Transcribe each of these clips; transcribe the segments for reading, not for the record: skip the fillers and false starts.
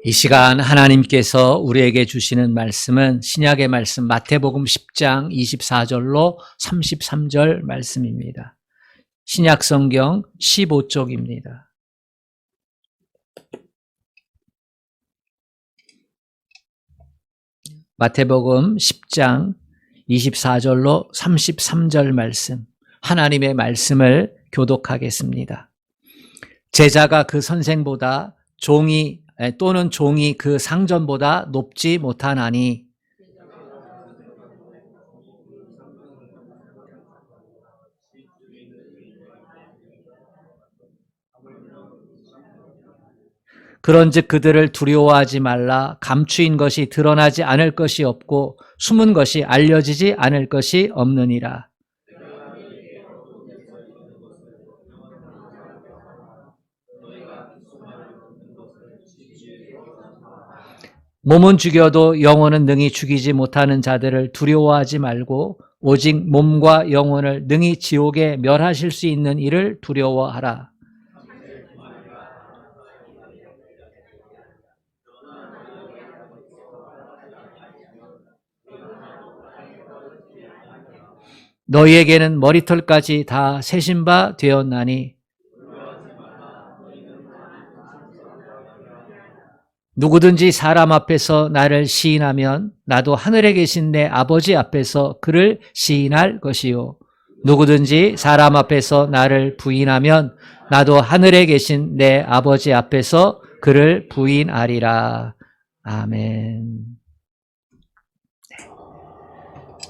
이 시간 하나님께서 우리에게 주시는 말씀은 신약의 말씀 마태복음 10장 24절로 33절 말씀입니다. 신약 성경 15쪽입니다. 마태복음 10장 24절로 33절 말씀, 하나님의 말씀을 교독하겠습니다. 제자가 그 선생보다 종이 그 상전보다 높지 못하나니 그런즉 그들을 두려워하지 말라. 감추인 것이 드러나지 않을 것이 없고 숨은 것이 알려지지 않을 것이 없느니라. 몸은 죽여도 영혼은 능히 죽이지 못하는 자들을 두려워하지 말고 오직 몸과 영혼을 능히 지옥에 멸하실 수 있는 이를 두려워하라. 너희에게는 머리털까지 다 세신 바 되었나니 누구든지 사람 앞에서 나를 시인하면 나도 하늘에 계신 내 아버지 앞에서 그를 시인할 것이요. 누구든지 사람 앞에서 나를 부인하면 나도 하늘에 계신 내 아버지 앞에서 그를 부인하리라. 아멘.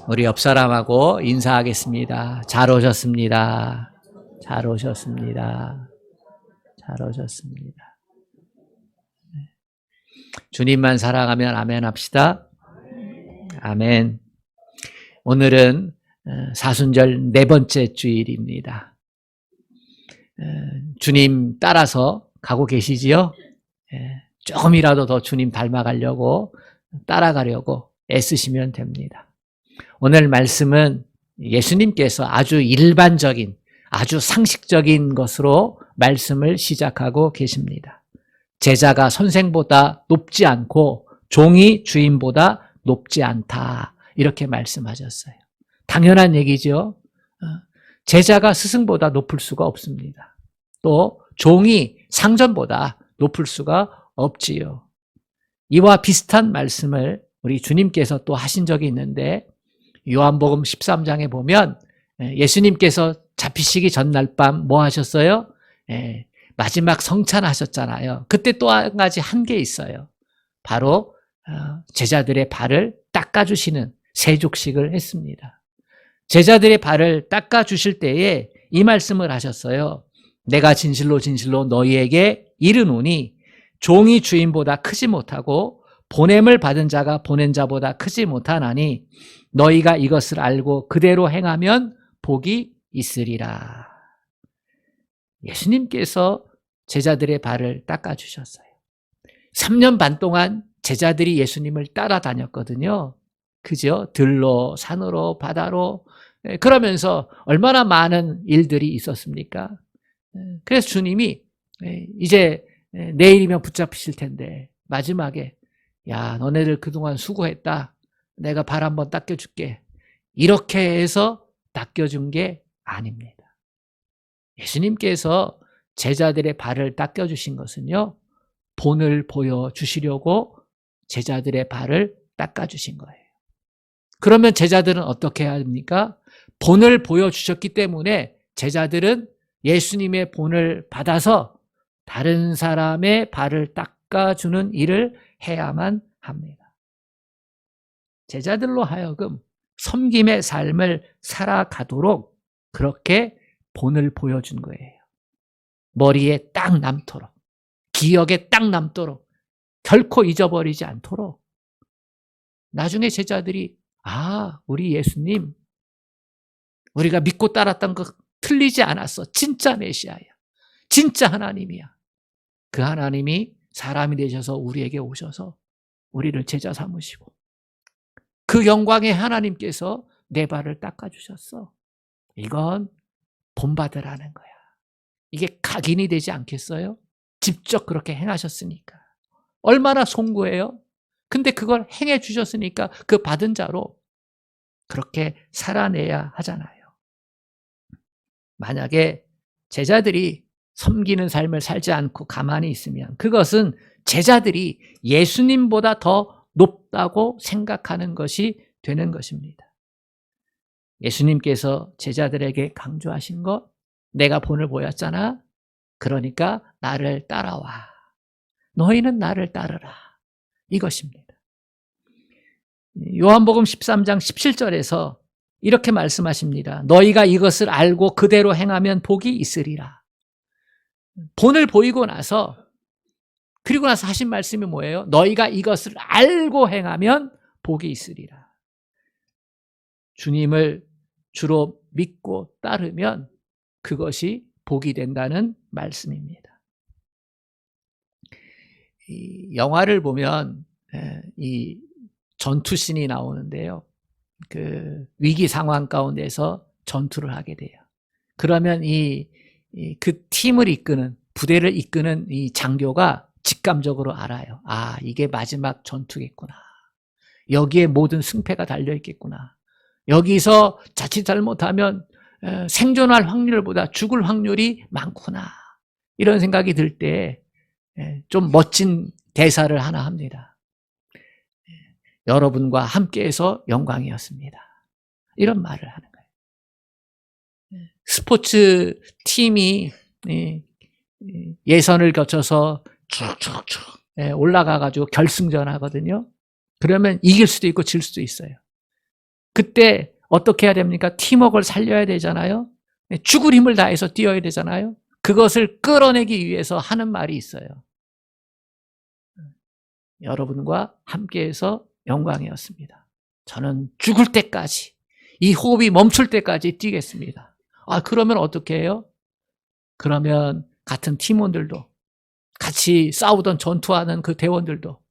우리 옆 사람하고 인사하겠습니다. 잘 오셨습니다. 잘 오셨습니다. 잘 오셨습니다. 주님만 사랑하면 아멘 합시다. 아멘. 오늘은 사순절 네 번째 주일입니다. 주님 따라서 가고 계시지요? 조금이라도 더 주님 닮아가려고 따라가려고 애쓰시면 됩니다. 오늘 말씀은 예수님께서 아주 일반적인, 아주 상식적인 것으로 말씀을 시작하고 계십니다. 제자가 선생보다 높지 않고 종이 주인보다 높지 않다. 이렇게 말씀하셨어요. 당연한 얘기죠. 제자가 스승보다 높을 수가 없습니다. 또 종이 상전보다 높을 수가 없지요. 이와 비슷한 말씀을 우리 주님께서 또 하신 적이 있는데 요한복음 13장에 보면 예수님께서 잡히시기 전날 밤 뭐 하셨어요? 마지막 성찬하셨잖아요. 그때 또 한 가지 한 게 있어요. 바로 제자들의 발을 닦아주시는 세족식을 했습니다. 제자들의 발을 닦아주실 때에 이 말씀을 하셨어요. 내가 진실로 진실로 너희에게 이르노니 종이 주인보다 크지 못하고 보냄을 받은 자가 보낸 자보다 크지 못하나니 너희가 이것을 알고 그대로 행하면 복이 있으리라. 예수님께서 제자들의 발을 닦아주셨어요. 3년 반 동안 제자들이 예수님을 따라다녔거든요. 그죠? 들로, 산으로, 바다로. 그러면서 얼마나 많은 일들이 있었습니까? 그래서 주님이 이제 내일이면 붙잡히실 텐데 마지막에 야, 너네들 그동안 수고했다. 내가 발 한번 닦여줄게. 이렇게 해서 닦여준 게 아닙니다. 예수님께서 제자들의 발을 닦여주신 것은요, 본을 보여주시려고 제자들의 발을 닦아주신 거예요. 그러면 제자들은 어떻게 해야 합니까? 본을 보여주셨기 때문에 제자들은 예수님의 본을 받아서 다른 사람의 발을 닦아주는 일을 해야만 합니다. 제자들로 하여금 섬김의 삶을 살아가도록 그렇게 본을 보여준 거예요. 머리에 딱 남도록, 기억에 딱 남도록, 결코 잊어버리지 않도록. 나중에 제자들이 우리 예수님 우리가 믿고 따랐던 거 틀리지 않았어. 진짜 메시아야. 진짜 하나님이야. 그 하나님이 사람이 되셔서 우리에게 오셔서 우리를 제자 삼으시고 그 영광의 하나님께서 내 발을 닦아주셨어. 이건 본받으라는 거야. 이게 각인이 되지 않겠어요? 직접 그렇게 행하셨으니까. 얼마나 송구해요? 근데 그걸 행해 주셨으니까 그 받은 자로 그렇게 살아내야 하잖아요. 만약에 제자들이 섬기는 삶을 살지 않고 가만히 있으면 그것은 제자들이 예수님보다 더 높다고 생각하는 것이 되는 것입니다. 예수님께서 제자들에게 강조하신 것, 내가 본을 보였잖아. 그러니까 나를 따라와. 너희는 나를 따르라. 이것입니다. 요한복음 13장 17절에서 이렇게 말씀하십니다. 너희가 이것을 알고 그대로 행하면 복이 있으리라. 본을 보이고 나서 그리고 나서 하신 말씀이 뭐예요? 너희가 이것을 알고 행하면 복이 있으리라. 주님을 주로 믿고 따르면 그것이 복이 된다는 말씀입니다. 이 영화를 보면 이 전투씬이 나오는데요. 그 위기 상황 가운데서 전투를 하게 돼요. 그러면 그 팀을 이끄는, 부대를 이끄는 이 장교가 직감적으로 알아요. 아, 이게 마지막 전투겠구나. 여기에 모든 승패가 달려있겠구나. 여기서 자칫 잘못하면 생존할 확률보다 죽을 확률이 많구나. 이런 생각이 들 때 좀 멋진 대사를 하나 합니다. 여러분과 함께해서 영광이었습니다. 이런 말을 하는 거예요. 스포츠 팀이 예선을 거쳐서 쭉쭉쭉 올라가가지고 결승전 하거든요. 그러면 이길 수도 있고 질 수도 있어요. 그때 어떻게 해야 됩니까? 팀워크를 살려야 되잖아요. 죽을 힘을 다해서 뛰어야 되잖아요. 그것을 끌어내기 위해서 하는 말이 있어요. 여러분과 함께해서 영광이었습니다. 저는 죽을 때까지, 이 호흡이 멈출 때까지 뛰겠습니다. 아, 그러면 어떻게 해요? 그러면 같은 팀원들도, 같이 싸우던 전투하는 그 대원들도,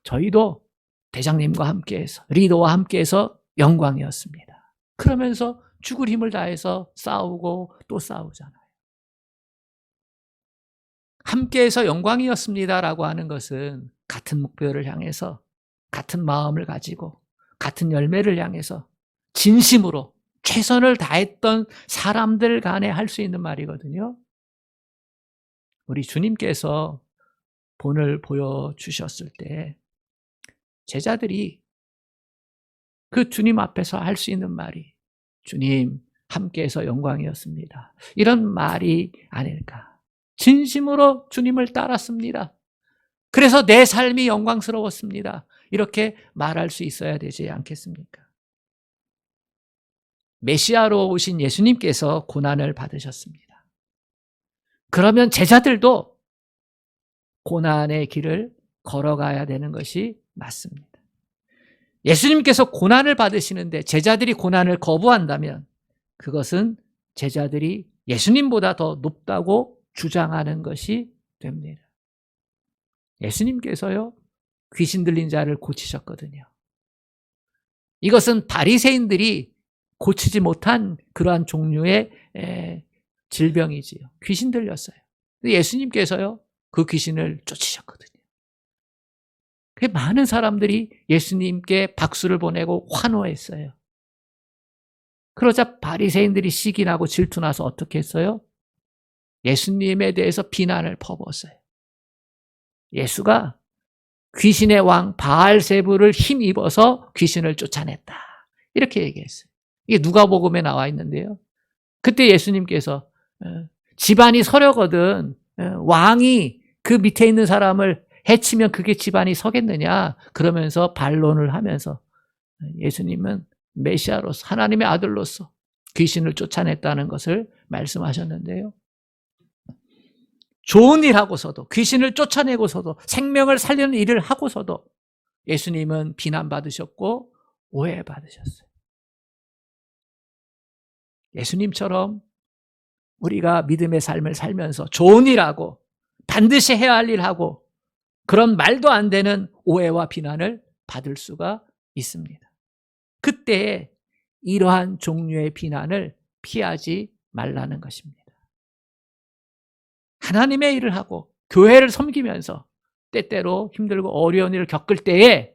저희도 대장님과 함께해서, 리더와 함께해서 영광이었습니다. 그러면서 죽을 힘을 다해서 싸우고 또 싸우잖아요. 함께해서 영광이었습니다라고 하는 것은 같은 목표를 향해서, 같은 마음을 가지고, 같은 열매를 향해서 진심으로 최선을 다했던 사람들 간에 할 수 있는 말이거든요. 우리 주님께서 본을 보여주셨을 때 제자들이 그 주님 앞에서 할 수 있는 말이 주님 함께해서 영광이었습니다. 이런 말이 아닐까. 진심으로 주님을 따랐습니다. 그래서 내 삶이 영광스러웠습니다. 이렇게 말할 수 있어야 되지 않겠습니까? 메시아로 오신 예수님께서 고난을 받으셨습니다. 그러면 제자들도 고난의 길을 걸어가야 되는 것이 맞습니다. 예수님께서 고난을 받으시는데 제자들이 고난을 거부한다면 그것은 제자들이 예수님보다 더 높다고 주장하는 것이 됩니다. 예수님께서요, 귀신 들린 자를 고치셨거든요. 이것은 바리새인들이 고치지 못한 그러한 종류의 질병이지요. 귀신 들렸어요. 예수님께서요, 그 귀신을 쫓으셨거든요. 많은 사람들이 예수님께 박수를 보내고 환호했어요. 그러자 바리새인들이 시기 나고 질투 나서 어떻게 했어요? 예수님에 대해서 비난을 퍼부었어요. 예수가 귀신의 왕 바알세부를 힘입어서 귀신을 쫓아냈다. 이렇게 얘기했어요. 이게 누가복음에 나와 있는데요. 그때 예수님께서 집안이 서려거든 왕이 그 밑에 있는 사람을 해치면 그게 집안이 서겠느냐 그러면서 반론을 하면서 예수님은 메시아로서 하나님의 아들로서 귀신을 쫓아냈다는 것을 말씀하셨는데요. 좋은 일 하고서도 귀신을 쫓아내고서도 생명을 살리는 일을 하고서도 예수님은 비난받으셨고 오해받으셨어요. 예수님처럼 우리가 믿음의 삶을 살면서 좋은 일하고 반드시 해야 할 일하고 그런 말도 안 되는 오해와 비난을 받을 수가 있습니다. 그때 이러한 종류의 비난을 피하지 말라는 것입니다. 하나님의 일을 하고 교회를 섬기면서 때때로 힘들고 어려운 일을 겪을 때에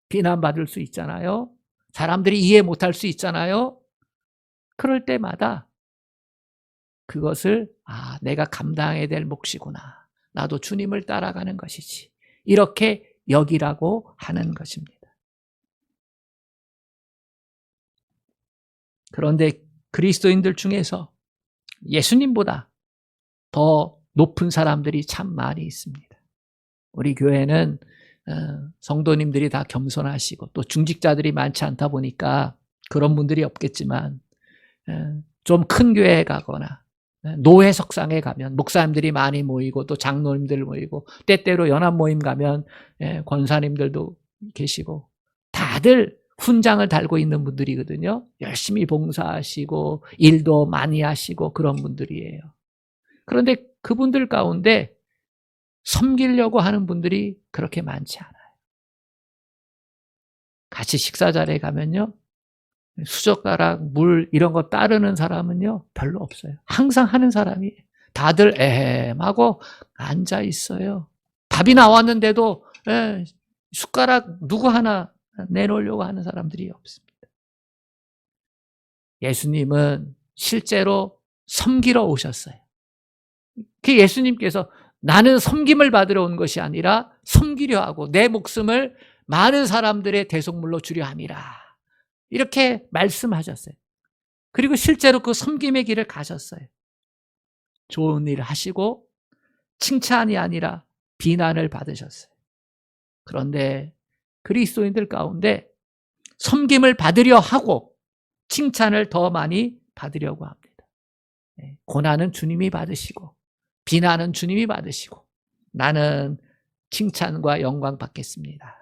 비난받을 수 있잖아요. 사람들이 이해 못할 수 있잖아요. 그럴 때마다 그것을 내가 감당해야 될 몫이구나. 나도 주님을 따라가는 것이지. 이렇게 여기라고 하는 것입니다. 그런데 그리스도인들 중에서 예수님보다 더 높은 사람들이 참 많이 있습니다. 우리 교회는 성도님들이 다 겸손하시고 또 중직자들이 많지 않다 보니까 그런 분들이 없겠지만 좀 큰 교회에 가거나 노회 석상에 가면 목사님들이 많이 모이고 또 장로님들 모이고 때때로 연합 모임 가면 권사님들도 계시고 다들 훈장을 달고 있는 분들이거든요. 열심히 봉사하시고 일도 많이 하시고 그런 분들이에요. 그런데 그분들 가운데 섬기려고 하는 분들이 그렇게 많지 않아요. 같이 식사 자리에 가면요, 수젓가락, 물 이런 거 따르는 사람은요 별로 없어요. 항상 하는 사람이 다들 하고 앉아 있어요. 밥이 나왔는데도 숟가락 누구 하나 내놓으려고 하는 사람들이 없습니다. 예수님은 실제로 섬기러 오셨어요. 그 예수님께서 나는 섬김을 받으러 온 것이 아니라 섬기려 하고 내 목숨을 많은 사람들의 대속물로 주려 함이라. 이렇게 말씀하셨어요. 그리고 실제로 그 섬김의 길을 가셨어요. 좋은 일 하시고 칭찬이 아니라 비난을 받으셨어요. 그런데 그리스도인들 가운데 섬김을 받으려 하고 칭찬을 더 많이 받으려고 합니다. 고난은 주님이 받으시고 비난은 주님이 받으시고 나는 칭찬과 영광 받겠습니다.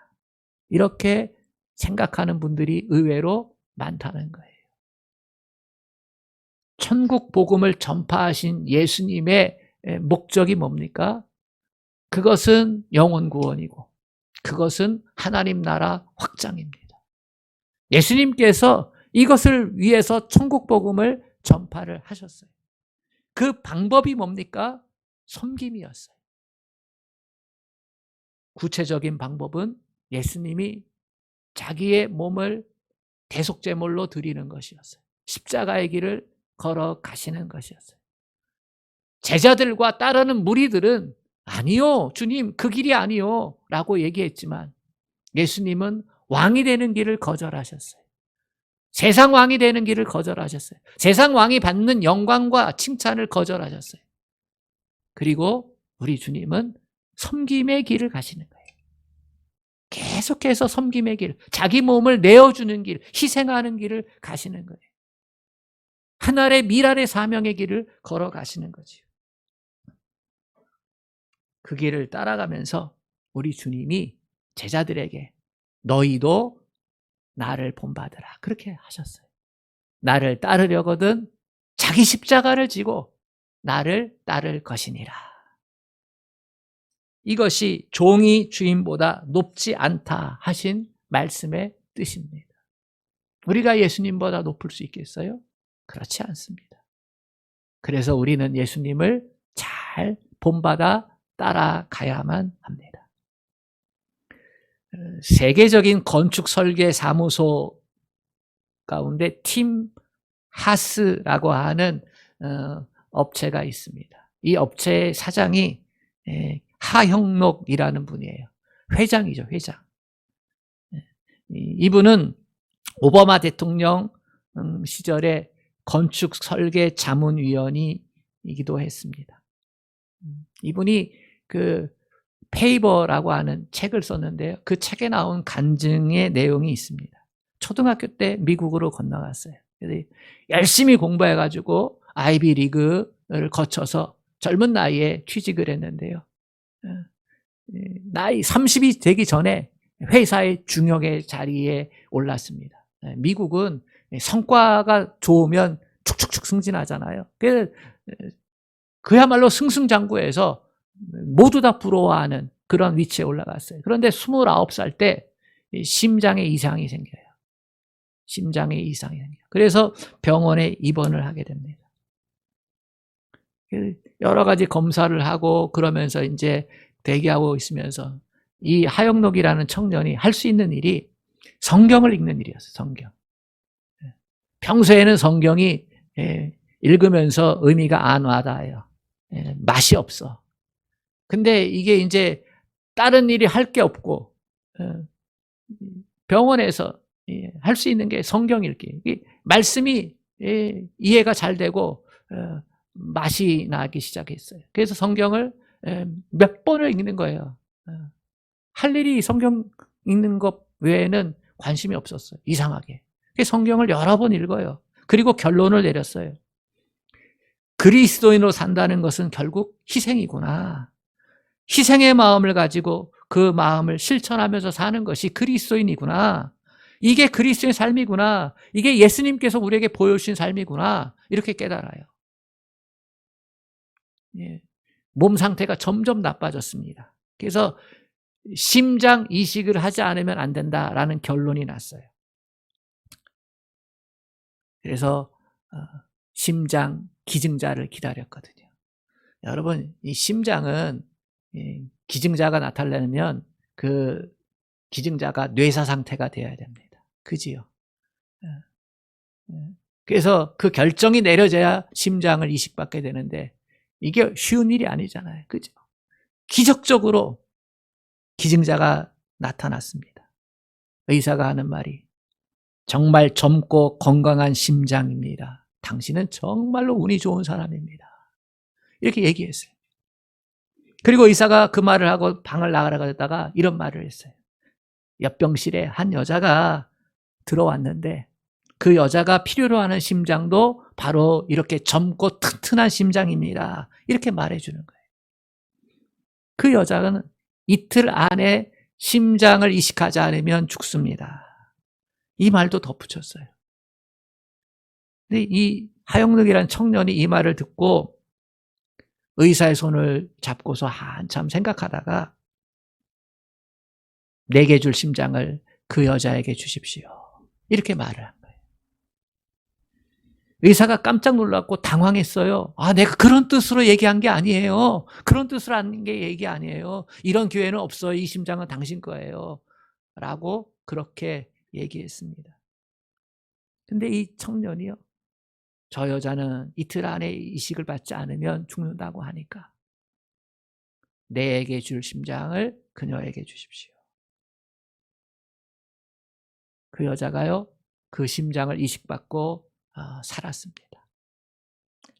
이렇게 생각하는 분들이 의외로 많다는 거예요. 천국 복음을 전파하신 예수님의 목적이 뭡니까? 그것은 영혼 구원이고 그것은 하나님 나라 확장입니다. 예수님께서 이것을 위해서 천국 복음을 전파를 하셨어요. 그 방법이 뭡니까? 섬김이었어요. 구체적인 방법은 예수님이 자기의 몸을 대속제물로 드리는 것이었어요. 십자가의 길을 걸어가시는 것이었어요. 제자들과 따르는 무리들은 아니요, 주님, 그 길이 아니요 라고 얘기했지만 예수님은 왕이 되는 길을 거절하셨어요. 세상 왕이 되는 길을 거절하셨어요. 세상 왕이 받는 영광과 칭찬을 거절하셨어요. 그리고 우리 주님은 섬김의 길을 가시는 거예요. 계속해서 섬김의 길, 자기 몸을 내어주는 길, 희생하는 길을 가시는 거예요. 하늘의 미랄의 사명의 길을 걸어가시는 거죠. 그 길을 따라가면서 우리 주님이 제자들에게 너희도 나를 본받으라 그렇게 하셨어요. 나를 따르려거든 자기 십자가를 지고 나를 따를 것이니라. 이것이 종이 주인보다 높지 않다 하신 말씀의 뜻입니다. 우리가 예수님보다 높을 수 있겠어요? 그렇지 않습니다. 그래서 우리는 예수님을 잘 본받아 따라가야만 합니다. 세계적인 건축 설계 사무소 가운데 팀 하스라고 하는 업체가 있습니다. 이 업체의 사장이 하형록이라는 분이에요. 회장이죠, 회장. 이분은 오바마 대통령 시절에 건축 설계 자문위원이기도 했습니다. 이분이 그 페이버라고 하는 책을 썼는데요. 그 책에 나온 간증의 내용이 있습니다. 초등학교 때 미국으로 건너갔어요. 그래서 열심히 공부해가지고 아이비 리그를 거쳐서 젊은 나이에 취직을 했는데요. 나이 30이 되기 전에 회사의 중역의 자리에 올랐습니다. 미국은 성과가 좋으면 축축축 승진하잖아요. 그야말로 승승장구해서 모두 다 부러워하는 그런 위치에 올라갔어요. 그런데 29살 때 심장에 이상이 생겨요. 심장에 이상이 생겨요. 그래서 병원에 입원을 하게 됩니다. 여러 가지 검사를 하고 그러면서 이제 대기하고 있으면서 이 하영록이라는 청년이 할 수 있는 일이 성경을 읽는 일이었어요. 성경. 평소에는 성경이 읽으면서 의미가 안 와닿아요. 맛이 없어. 근데 이게 이제 다른 일이 할 게 없고 병원에서 할 수 있는 게 성경 읽기. 말씀이 이해가 잘 되고 맛이 나기 시작했어요. 그래서 성경을 몇 번을 읽는 거예요. 할 일이 성경 읽는 것 외에는 관심이 없었어요. 이상하게. 성경을 여러 번 읽어요. 그리고 결론을 내렸어요. 그리스도인으로 산다는 것은 결국 희생이구나. 희생의 마음을 가지고 그 마음을 실천하면서 사는 것이 그리스도인이구나. 이게 그리스도의 삶이구나. 이게 예수님께서 우리에게 보여주신 삶이구나. 이렇게 깨달아요. 몸 상태가 점점 나빠졌습니다. 그래서 심장 이식을 하지 않으면 안 된다라는 결론이 났어요. 그래서 심장 기증자를 기다렸거든요. 여러분, 이 심장은 기증자가 나타나려면 그 기증자가 뇌사 상태가 되어야 됩니다. 그지요? 그래서 그 결정이 내려져야 심장을 이식받게 되는데 이게 쉬운 일이 아니잖아요. 그죠? 기적적으로 기증자가 나타났습니다. 의사가 하는 말이 정말 젊고 건강한 심장입니다. 당신은 정말로 운이 좋은 사람입니다. 이렇게 얘기했어요. 그리고 의사가 그 말을 하고 방을 나가다가 이런 말을 했어요. 옆병실에 한 여자가 들어왔는데 그 여자가 필요로 하는 심장도 바로 이렇게 젊고 튼튼한 심장입니다. 이렇게 말해주는 거예요. 그 여자는 이틀 안에 심장을 이식하지 않으면 죽습니다. 이 말도 덧붙였어요. 근데 이 하영록이라는 청년이 이 말을 듣고 의사의 손을 잡고서 한참 생각하다가 내게 줄 심장을 그 여자에게 주십시오. 이렇게 말을 한 거예요. 의사가 깜짝 놀랐고 당황했어요. 내가 그런 뜻으로 얘기한 게 아니에요. 그런 뜻으로 한 게 얘기 아니에요. 이런 기회는 없어요. 이 심장은 당신 거예요. 라고 그렇게 얘기했습니다. 근데 이 청년이요. 저 여자는 이틀 안에 이식을 받지 않으면 죽는다고 하니까 내게 줄 심장을 그녀에게 주십시오. 그 여자가요. 그 심장을 이식받고 살았습니다.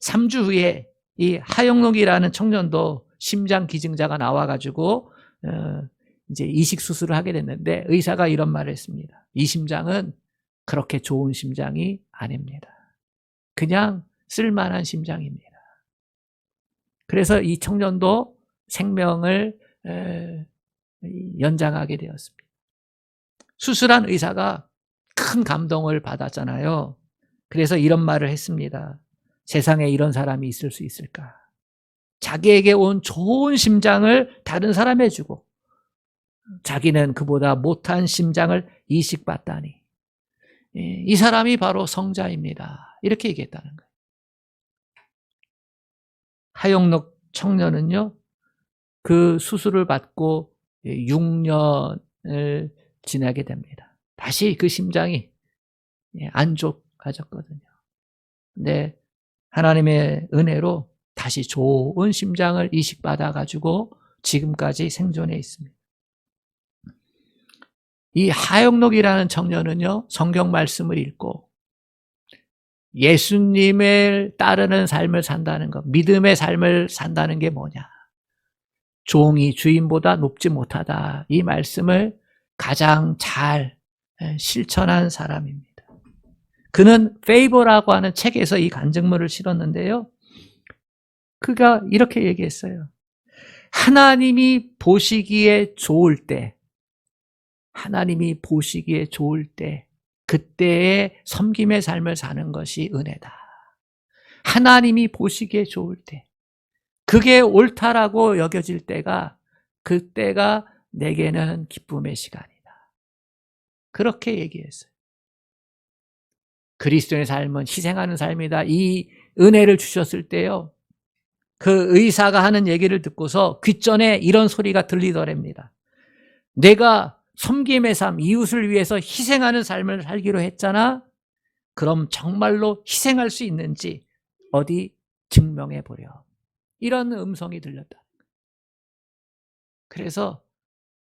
3주 후에 이 하영록이라는 청년도 심장 기증자가 나와가지고 이제 이식 수술을 하게 됐는데 의사가 이런 말을 했습니다. 이 심장은 그렇게 좋은 심장이 아닙니다. 그냥 쓸만한 심장입니다. 그래서 이 청년도 생명을 연장하게 되었습니다. 수술한 의사가 큰 감동을 받았잖아요. 그래서 이런 말을 했습니다. 세상에 이런 사람이 있을 수 있을까? 자기에게 온 좋은 심장을 다른 사람에 주고 자기는 그보다 못한 심장을 이식받다니. 이 사람이 바로 성자입니다. 이렇게 얘기했다는 거예요. 하영록 청년은요. 그 수술을 받고 6년을 지나게 됩니다. 다시 그 심장이 안 좋아졌거든요. 근데 하나님의 은혜로 다시 좋은 심장을 이식받아가지고 지금까지 생존해 있습니다. 이 하영록이라는 청년은요, 성경 말씀을 읽고 예수님을 따르는 삶을 산다는 것, 믿음의 삶을 산다는 게 뭐냐? 종이 주인보다 높지 못하다. 이 말씀을 가장 잘 실천한 사람입니다. 그는 페이버라고 하는 책에서 이 간증문을 실었는데요. 그가 이렇게 얘기했어요. 하나님이 보시기에 좋을 때, 하나님이 보시기에 좋을 때, 그때의 섬김의 삶을 사는 것이 은혜다. 하나님이 보시기에 좋을 때, 그게 옳다라고 여겨질 때가, 그때가 내게는 기쁨의 시간이다. 그렇게 얘기했어요. 그리스도의 삶은 희생하는 삶이다. 이 은혜를 주셨을 때요. 그 의사가 하는 얘기를 듣고서 귓전에 이런 소리가 들리더랍니다. 내가 섬김의 삶, 이웃을 위해서 희생하는 삶을 살기로 했잖아. 그럼 정말로 희생할 수 있는지 어디 증명해 보려. 이런 음성이 들렸다. 그래서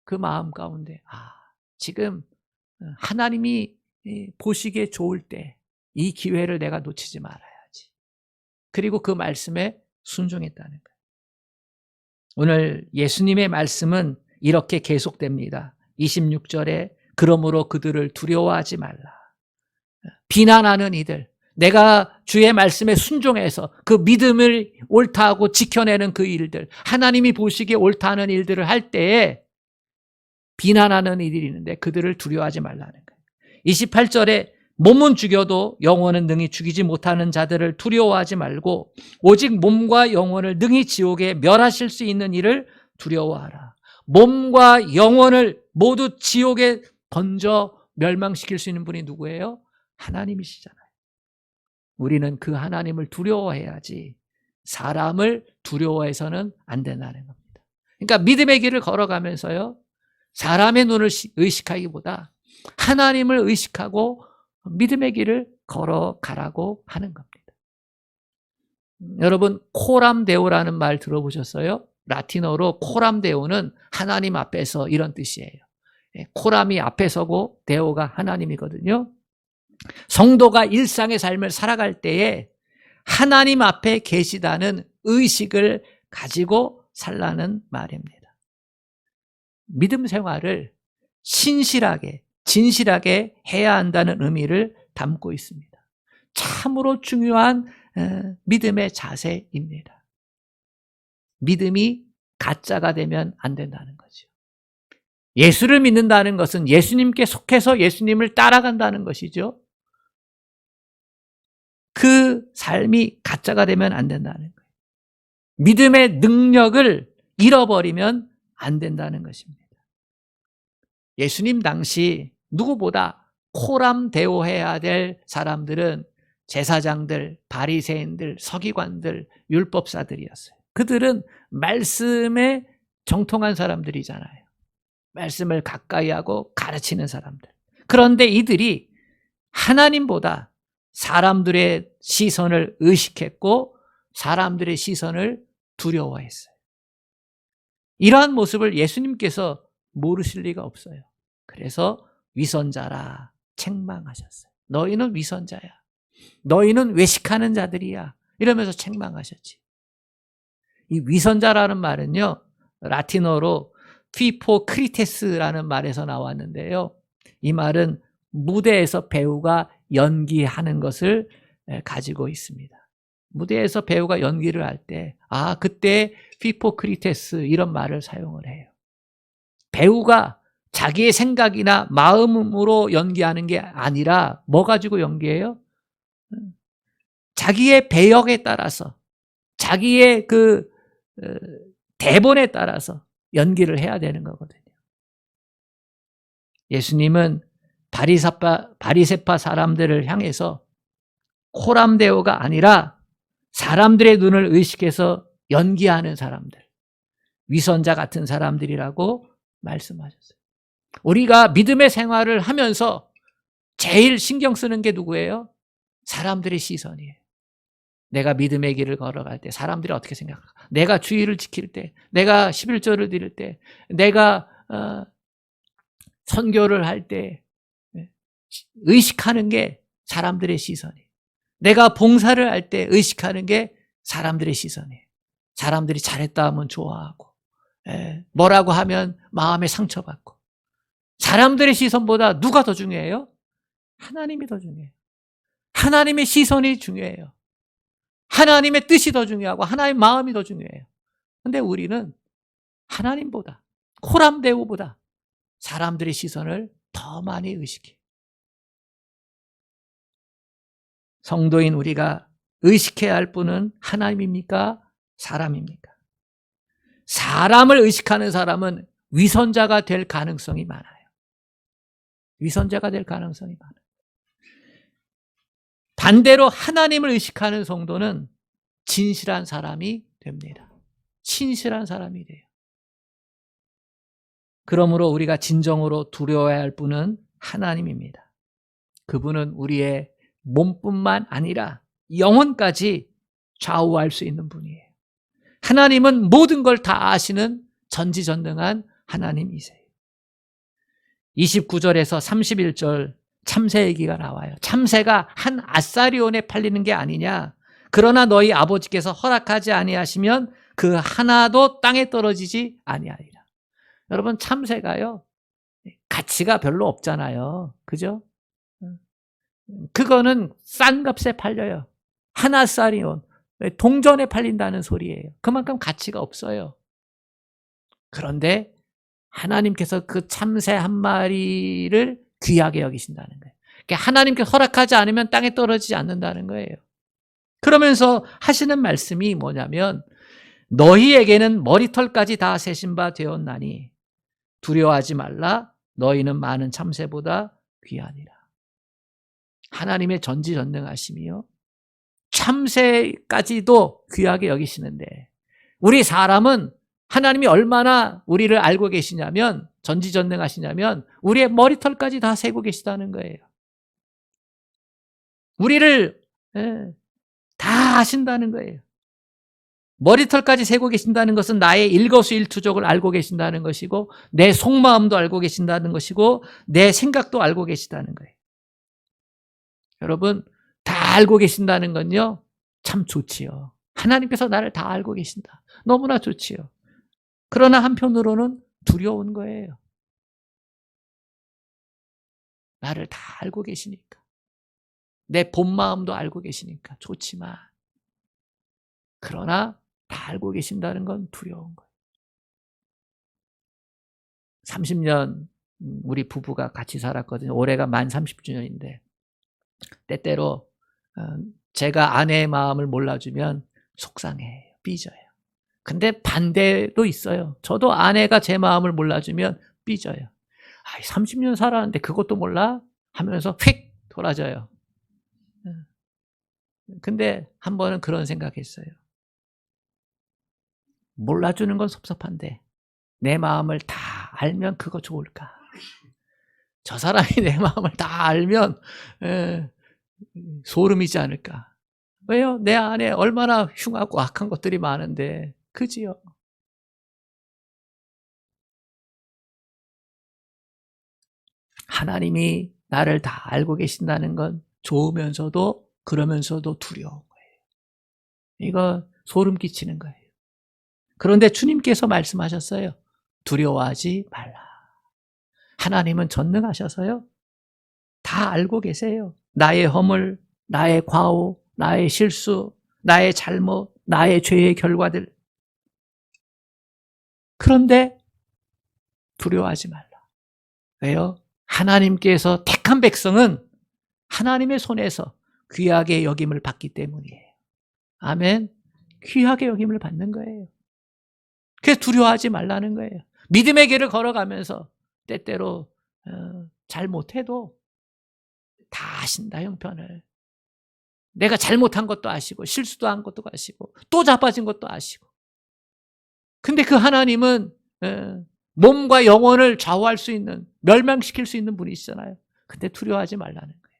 그 마음 가운데 지금 하나님이 보시기에 좋을 때 이 기회를 내가 놓치지 말아야지. 그리고 그 말씀에 순종했다는 거예요. 오늘 예수님의 말씀은 이렇게 계속됩니다. 26절에 그러므로 그들을 두려워하지 말라. 비난하는 이들, 내가 주의 말씀에 순종해서 그 믿음을 옳다하고 지켜내는 그 일들, 하나님이 보시기에 옳다는 일들을 할 때에 비난하는 이들이 있는데 그들을 두려워하지 말라는 거예요. 28절에 몸은 죽여도 영혼은 능히 죽이지 못하는 자들을 두려워하지 말고 오직 몸과 영혼을 능히 지옥에 멸하실 수 있는 이를 두려워하라. 몸과 영혼을 모두 지옥에 던져 멸망시킬 수 있는 분이 누구예요? 하나님이시잖아요. 우리는 그 하나님을 두려워해야지 사람을 두려워해서는 안 된다는 겁니다. 그러니까 믿음의 길을 걸어가면서요, 사람의 눈을 의식하기보다 하나님을 의식하고 믿음의 길을 걸어가라고 하는 겁니다. 여러분, 코람데오라는 말 들어보셨어요? 라틴어로 코람데오는 하나님 앞에서 이런 뜻이에요. 코람이 앞에 서고 데오가 하나님이거든요. 성도가 일상의 삶을 살아갈 때에 하나님 앞에 계시다는 의식을 가지고 살라는 말입니다. 믿음 생활을 신실하게, 진실하게 해야 한다는 의미를 담고 있습니다. 참으로 중요한 믿음의 자세입니다. 믿음이 가짜가 되면 안 된다는 거죠. 예수를 믿는다는 것은 예수님께 속해서 예수님을 따라간다는 것이죠. 그 삶이 가짜가 되면 안 된다는 거예요. 믿음의 능력을 잃어버리면 안 된다는 것입니다. 예수님 당시 누구보다 코람데오해야 될 사람들은 제사장들, 바리새인들, 서기관들, 율법사들이었어요. 그들은 말씀에 정통한 사람들이잖아요. 말씀을 가까이 하고 가르치는 사람들. 그런데 이들이 하나님보다 사람들의 시선을 의식했고 사람들의 시선을 두려워했어요. 이러한 모습을 예수님께서 모르실 리가 없어요. 그래서 위선자라 책망하셨어요. 너희는 위선자야. 너희는 외식하는 자들이야. 이러면서 책망하셨지. 이 위선자라는 말은요, 라틴어로 휘포크리테스라는 말에서 나왔는데요. 이 말은 무대에서 배우가 연기하는 것을 가지고 있습니다. 무대에서 배우가 연기를 할 때, 그때 휘포크리테스 이런 말을 사용을 해요. 배우가 자기의 생각이나 마음으로 연기하는 게 아니라 뭐 가지고 연기해요? 자기의 배역에 따라서, 자기의 그 대본에 따라서 연기를 해야 되는 거거든요. 예수님은 바리새파 사람들을 향해서 코람데오가 아니라 사람들의 눈을 의식해서 연기하는 사람들, 위선자 같은 사람들이라고 말씀하셨어요. 우리가 믿음의 생활을 하면서 제일 신경 쓰는 게 누구예요? 사람들의 시선이에요. 내가 믿음의 길을 걸어갈 때 사람들이 어떻게 생각할까? 내가 주의를 지킬 때, 내가 11조를 드릴 때, 내가 선교를 할 때 의식하는 게 사람들의 시선이에요. 내가 봉사를 할 때 의식하는 게 사람들의 시선이에요. 사람들이 잘했다 하면 좋아하고 뭐라고 하면 마음에 상처받고. 사람들의 시선보다 누가 더 중요해요? 하나님이 더 중요해요. 하나님의 시선이 중요해요. 하나님의 뜻이 더 중요하고 하나님의 마음이 더 중요해요. 그런데 우리는 하나님보다, 코람데오보다 사람들의 시선을 더 많이 의식해요. 성도인 우리가 의식해야 할 분은 하나님입니까? 사람입니까? 사람을 의식하는 사람은 위선자가 될 가능성이 많아요. 위선자가 될 가능성이 많아요. 반대로 하나님을 의식하는 성도는 진실한 사람이 됩니다. 됩니다. 신실한 사람이 돼요. 그러므로 우리가 진정으로 두려워해야 할 분은 하나님입니다. 그분은 우리의 몸뿐만 아니라 영혼까지 좌우할 수 있는 분이에요. 하나님은 모든 걸 다 아시는 전지전능한 하나님이세요. 29절에서 31절 참새 얘기가 나와요. 참새가 한 아사리온에 팔리는 게 아니냐. 그러나 너희 아버지께서 허락하지 아니하시면 그 하나도 땅에 떨어지지 아니하리라. 여러분, 참새가요, 가치가 별로 없잖아요. 그죠? 그거는 싼 값에 팔려요. 한 아사리온. 동전에 팔린다는 소리예요. 그만큼 가치가 없어요. 그런데 하나님께서 그 참새 한 마리를 귀하게 여기신다는 거예요. 그러니까 하나님께서 허락하지 않으면 땅에 떨어지지 않는다는 거예요. 그러면서 하시는 말씀이 뭐냐면 너희에게는 머리털까지 다 세신 바 되었나니 두려워하지 말라. 너희는 많은 참새보다 귀하니라. 하나님의 전지전능하심이요, 참새까지도 귀하게 여기시는데 우리 사람은 하나님이 얼마나 우리를 알고 계시냐면, 전지전능하시냐면 우리의 머리털까지 다 세고 계시다는 거예요. 우리를 다 아신다는 거예요. 머리털까지 세고 계신다는 것은 나의 일거수일투족을 알고 계신다는 것이고, 내 속마음도 알고 계신다는 것이고, 내 생각도 알고 계시다는 거예요. 여러분, 다 알고 계신다는 건요, 참 좋지요. 하나님께서 나를 다 알고 계신다. 너무나 좋지요. 그러나 한편으로는 두려운 거예요. 나를 다 알고 계시니까. 내 본 마음도 알고 계시니까 좋지만, 그러나 다 알고 계신다는 건 두려운 거예요. 30년 우리 부부가 같이 살았거든요. 올해가 만 30주년인데 때때로 제가 아내의 마음을 몰라주면 속상해요. 삐져요. 근데 반대도 있어요. 저도 아내가 제 마음을 몰라주면 삐져요. 30년 살았는데 그것도 몰라? 하면서 휙 돌아져요. 근데 한 번은 그런 생각했어요. 몰라주는 건 섭섭한데 내 마음을 다 알면 그거 좋을까? 저 사람이 내 마음을 다 알면 소름이지 않을까? 왜요? 내 안에 얼마나 흉하고 악한 것들이 많은데, 그지요? 하나님이 나를 다 알고 계신다는 건 좋으면서도 그러면서도 두려운 거예요. 이거 소름 끼치는 거예요. 그런데 주님께서 말씀하셨어요. 두려워하지 말라. 하나님은 전능하셔서요, 다 알고 계세요. 나의 허물, 나의 과오, 나의 실수, 나의 잘못, 나의 죄의 결과들. 그런데 두려워하지 말라. 왜요? 하나님께서 택한 백성은 하나님의 손에서 귀하게 여김을 받기 때문이에요. 아멘. 귀하게 여김을 받는 거예요. 그래서 두려워하지 말라는 거예요. 믿음의 길을 걸어가면서 때때로 잘못해도 다 아신다, 형편을. 내가 잘못한 것도 아시고 실수도 한 것도 아시고 또 자빠진 것도 아시고. 근데 그 하나님은 몸과 영혼을 좌우할 수 있는, 멸망시킬 수 있는 분이시잖아요. 근데 두려워하지 말라는 거예요.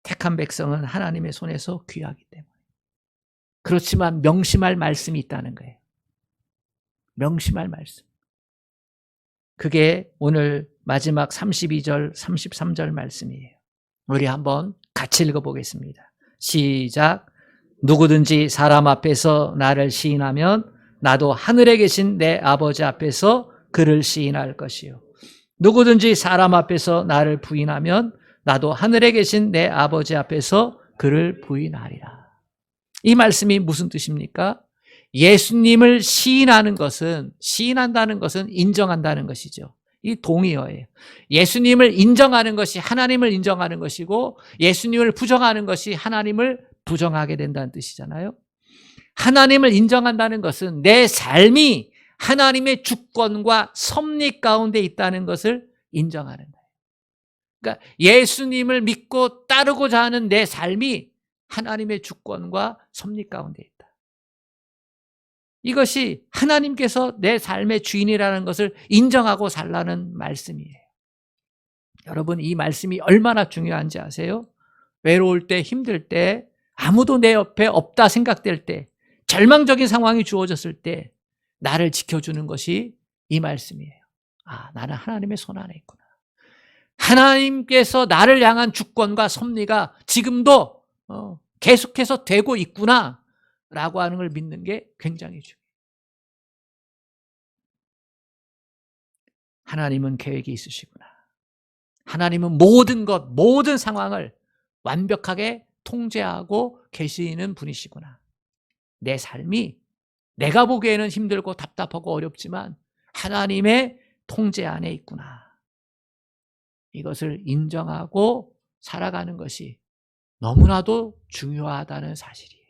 택한 백성은 하나님의 손에서 귀하기 때문에. 그렇지만 명심할 말씀이 있다는 거예요. 명심할 말씀. 그게 오늘 마지막 32절, 33절 말씀이에요. 우리 한번 같이 읽어보겠습니다. 시작. 누구든지 사람 앞에서 나를 시인하면 나도 하늘에 계신 내 아버지 앞에서 그를 시인할 것이요. 누구든지 사람 앞에서 나를 부인하면 나도 하늘에 계신 내 아버지 앞에서 그를 부인하리라. 이 말씀이 무슨 뜻입니까? 예수님을 시인하는 것은, 시인한다는 것은 인정한다는 것이죠. 이 동의어예요. 예수님을 인정하는 것이 하나님을 인정하는 것이고, 예수님을 부정하는 것이 하나님을 부정하게 된다는 뜻이잖아요. 하나님을 인정한다는 것은 내 삶이 하나님의 주권과 섭리 가운데 있다는 것을 인정하는 거예요. 그러니까 예수님을 믿고 따르고자 하는 내 삶이 하나님의 주권과 섭리 가운데 있다. 이것이 하나님께서 내 삶의 주인이라는 것을 인정하고 살라는 말씀이에요. 여러분, 이 말씀이 얼마나 중요한지 아세요? 외로울 때, 힘들 때, 아무도 내 옆에 없다 생각될 때, 절망적인 상황이 주어졌을 때 나를 지켜주는 것이 이 말씀이에요. 아, 나는 하나님의 손 안에 있구나. 하나님께서 나를 향한 주권과 섭리가 지금도 계속해서 되고 있구나 라고 하는 걸 믿는 게 굉장히 중요해요. 하나님은 계획이 있으시구나. 하나님은 모든 것, 모든 상황을 완벽하게 통제하고 계시는 분이시구나. 내 삶이 내가 보기에는 힘들고 답답하고 어렵지만 하나님의 통제 안에 있구나. 이것을 인정하고 살아가는 것이 너무나도 중요하다는 사실이에요.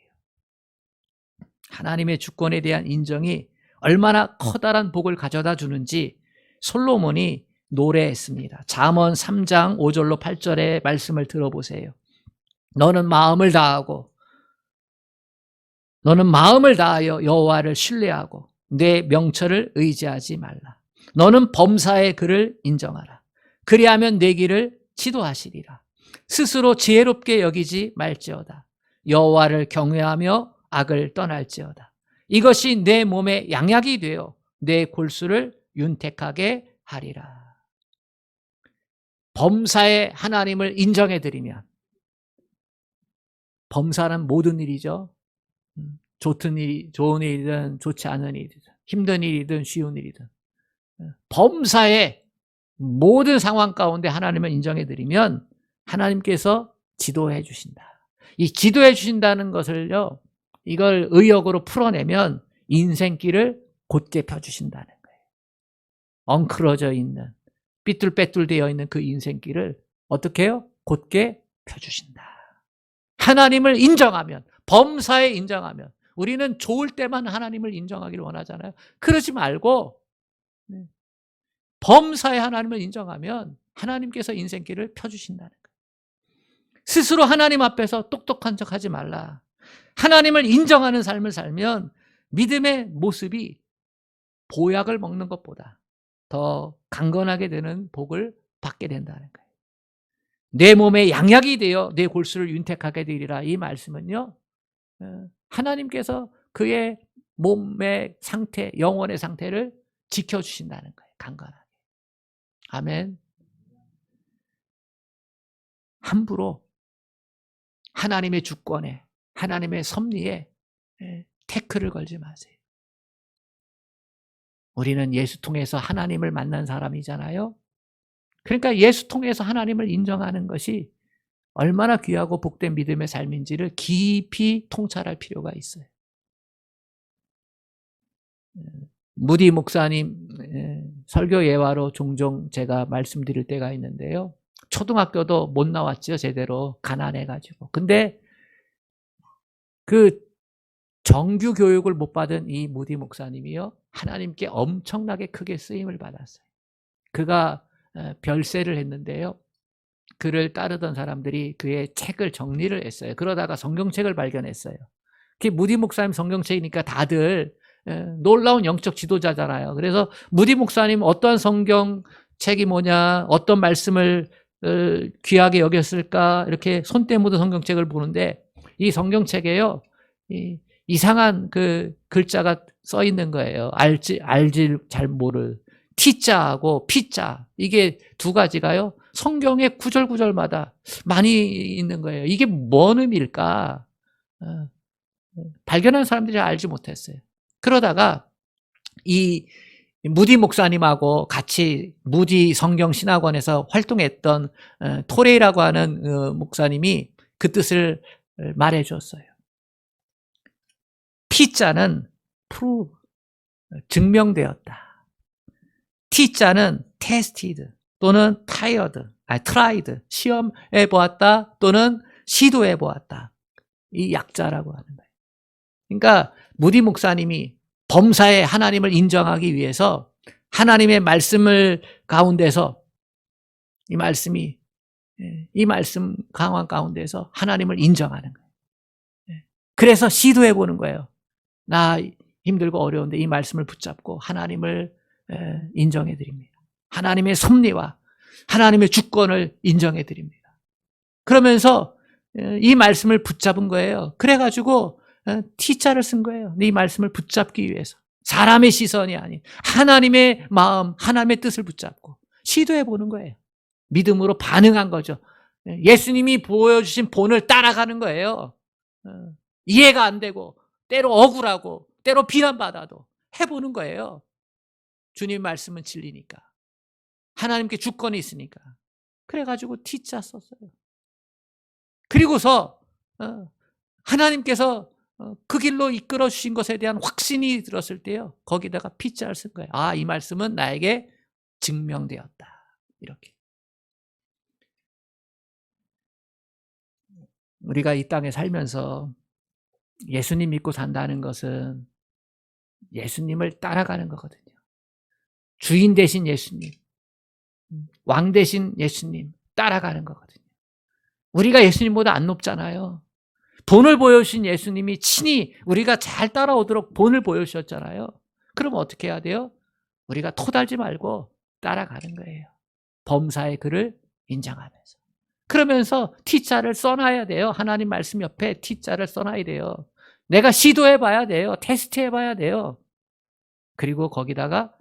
하나님의 주권에 대한 인정이 얼마나 커다란 복을 가져다 주는지 솔로몬이 노래했습니다. 잠언 3장 5절로 8절의 말씀을 들어보세요. 너는 마음을 다하여 여호와를 신뢰하고 내 명철을 의지하지 말라. 너는 범사의 그를 인정하라. 그리하면 내 길을 지도하시리라. 스스로 지혜롭게 여기지 말지어다. 여호와를 경외하며 악을 떠날지어다. 이것이 내 몸에 양약이 되어 내 골수를 윤택하게 하리라. 범사의 하나님을 인정해드리면, 범사는 모든 일이죠. 좋은 일이든 좋지 않은 일이든 힘든 일이든 쉬운 일이든 범사의 모든 상황 가운데 하나님을 인정해드리면 하나님께서 지도해 주신다. 이 지도해 주신다는 것을요, 이걸 의역으로 풀어내면 인생길을 곧게 펴주신다는 거예요. 엉클어져 있는, 삐뚤빼뚤 되어 있는 그 인생길을 어떻게 해요? 곧게 펴주신다. 하나님을 인정하면, 범사에 인정하면, 우리는 좋을 때만 하나님을 인정하기를 원하잖아요. 그러지 말고 범사에 하나님을 인정하면 하나님께서 인생길을 펴주신다는 거예요. 스스로 하나님 앞에서 똑똑한 척하지 말라. 하나님을 인정하는 삶을 살면 믿음의 모습이 보약을 먹는 것보다 더 강건하게 되는 복을 받게 된다는 거예요. 내 몸에 양약이 되어 내 골수를 윤택하게 되리라. 이 말씀은요, 하나님께서 그의 몸의 상태, 영혼의 상태를 지켜주신다는 거예요. 강건하게. 아멘. 함부로 하나님의 주권에, 하나님의 섭리에 태클을 걸지 마세요. 우리는 예수 통해서 하나님을 만난 사람이잖아요. 그러니까 예수 통해서 하나님을 인정하는 것이 얼마나 귀하고 복된 믿음의 삶인지를 깊이 통찰할 필요가 있어요. 무디 목사님 설교 예화로 종종 제가 말씀드릴 때가 있는데요. 초등학교도 못 나왔죠, 제대로. 가난해가지고. 근데 그 정규 교육을 못 받은 이 무디 목사님이요, 하나님께 엄청나게 크게 쓰임을 받았어요. 그가 별세를 했는데요, 그를 따르던 사람들이 그의 책을 정리를 했어요. 그러다가 성경책을 발견했어요. 그게 무디 목사님 성경책이니까 다들 놀라운 영적 지도자잖아요. 그래서 무디 목사님 어떠한 성경책이 뭐냐, 어떤 말씀을 귀하게 여겼을까, 이렇게 손때 묻은 성경책을 보는데 이 성경책에요, 이상한 그 글자가 써 있는 거예요. 알지 잘 모를 T자하고 P자, 이게 두 가지가요, 성경의 구절구절마다 많이 있는 거예요. 이게 뭔 의미일까? 발견한 사람들이 알지 못했어요. 그러다가 이 무디 목사님하고 같이 무디 성경신학원에서 활동했던 토레이라고 하는 목사님이 그 뜻을 말해 주었어요. P자는 prove, 증명되었다. T자는 tested 또는 tried, 시험해 보았다 또는 시도해 보았다. 이 약자라고 하는 거예요. 그러니까 무디 목사님이 범사에 하나님을 인정하기 위해서 하나님의 말씀을 가운데서 이 말씀 강화 가운데서 하나님을 인정하는 거예요. 그래서 시도해 보는 거예요. 나 힘들고 어려운데 이 말씀을 붙잡고 하나님을 인정해 드립니다. 하나님의 섭리와 하나님의 주권을 인정해 드립니다. 그러면서 이 말씀을 붙잡은 거예요. 그래가지고 T자를 쓴 거예요. 이 말씀을 붙잡기 위해서. 사람의 시선이 아닌 하나님의 마음, 하나님의 뜻을 붙잡고 시도해 보는 거예요. 믿음으로 반응한 거죠. 예수님이 보여주신 본을 따라가는 거예요. 이해가 안 되고 때로 억울하고 때로 비난받아도 해보는 거예요. 주님 말씀은 진리니까. 하나님께 주권이 있으니까. 그래가지고 T자 썼어요. 그리고서 하나님께서 그 길로 이끌어 주신 것에 대한 확신이 들었을 때요. 거기다가 P자를 쓴 거예요. 아, 이 말씀은 나에게 증명되었다. 이렇게. 우리가 이 땅에 살면서 예수님 믿고 산다는 것은 예수님을 따라가는 거거든요. 주인 되신 예수님, 왕 되신 예수님 따라가는 거거든요. 우리가 예수님보다 안 높잖아요. 본을 보여주신 예수님이 친히 우리가 잘 따라오도록 본을 보여주셨잖아요. 그럼 어떻게 해야 돼요? 우리가 토달지 말고 따라가는 거예요. 범사의 그를 인정하면서. 그러면서 T자를 써놔야 돼요. 하나님 말씀 옆에 T자를 써놔야 돼요. 내가 시도해봐야 돼요. 테스트해봐야 돼요. 그리고 거기다가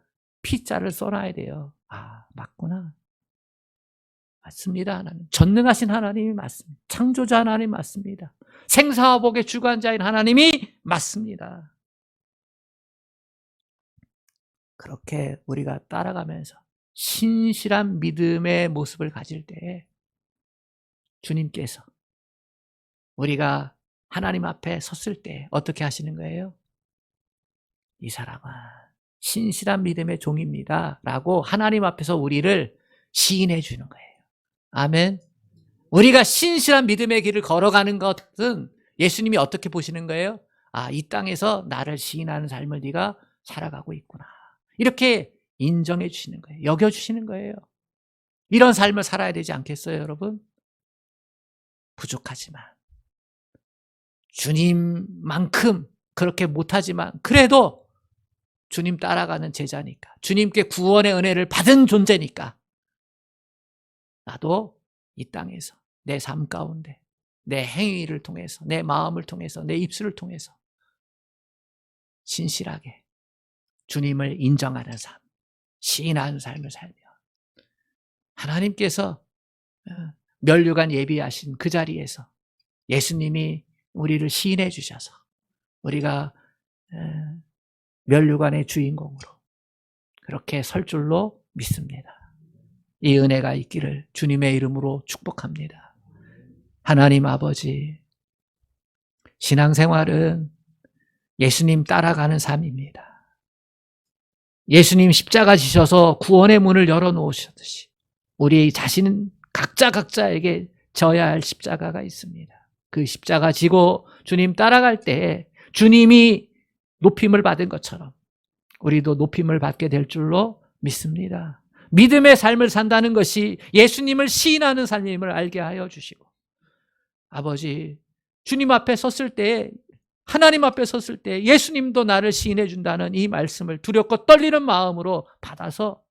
P자를 써놔야 돼요. 아, 맞구나. 맞습니다. 하나님. 전능하신 하나님이 맞습니다. 창조자 하나님 맞습니다. 생사와 복의 주관자인 하나님이 맞습니다. 그렇게 우리가 따라가면서 신실한 믿음의 모습을 가질 때 주님께서 우리가 하나님 앞에 섰을 때 어떻게 하시는 거예요? 이 사람은 신실한 믿음의 종입니다 라고 하나님 앞에서 우리를 시인해 주는 거예요. 아멘. 우리가 신실한 믿음의 길을 걸어가는 것은 예수님이 어떻게 보시는 거예요? 아, 이 땅에서 나를 시인하는 삶을 네가 살아가고 있구나. 이렇게 인정해 주시는 거예요. 여겨주시는 거예요. 이런 삶을 살아야 되지 않겠어요, 여러분? 부족하지만 주님만큼 그렇게 못하지만 그래도 주님 따라가는 제자니까, 주님께 구원의 은혜를 받은 존재니까 나도 이 땅에서 내 삶 가운데 내 행위를 통해서, 내 마음을 통해서, 내 입술을 통해서 신실하게 주님을 인정하는 삶, 시인하는 삶을 살며 하나님께서 면류관 예비하신 그 자리에서 예수님이 우리를 시인해 주셔서 우리가 면류관의 주인공으로 그렇게 설 줄로 믿습니다. 이 은혜가 있기를 주님의 이름으로 축복합니다. 하나님 아버지, 신앙생활은 예수님 따라가는 삶입니다. 예수님 십자가 지셔서 구원의 문을 열어놓으셨듯이 우리 자신 각자에게 져야 할 십자가가 있습니다. 그 십자가 지고 주님 따라갈 때 주님이 높임을 받은 것처럼 우리도 높임을 받게 될 줄로 믿습니다. 믿음의 삶을 산다는 것이 예수님을 시인하는 삶임을 알게 하여 주시고 아버지, 주님 앞에 섰을 때, 하나님 앞에 섰을 때 예수님도 나를 시인해 준다는 이 말씀을 두렵고 떨리는 마음으로 받아서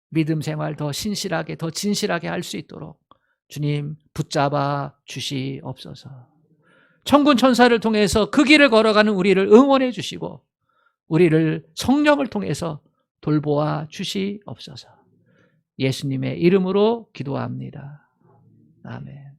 믿음 생활 더 신실하게, 더 진실하게 할 수 있도록 주님 붙잡아 주시옵소서. 천군 천사를 통해서 그 길을 걸어가는 우리를 응원해 주시고 우리를 성령을 통해서 돌보아 주시옵소서. 예수님의 이름으로 기도합니다. 아멘.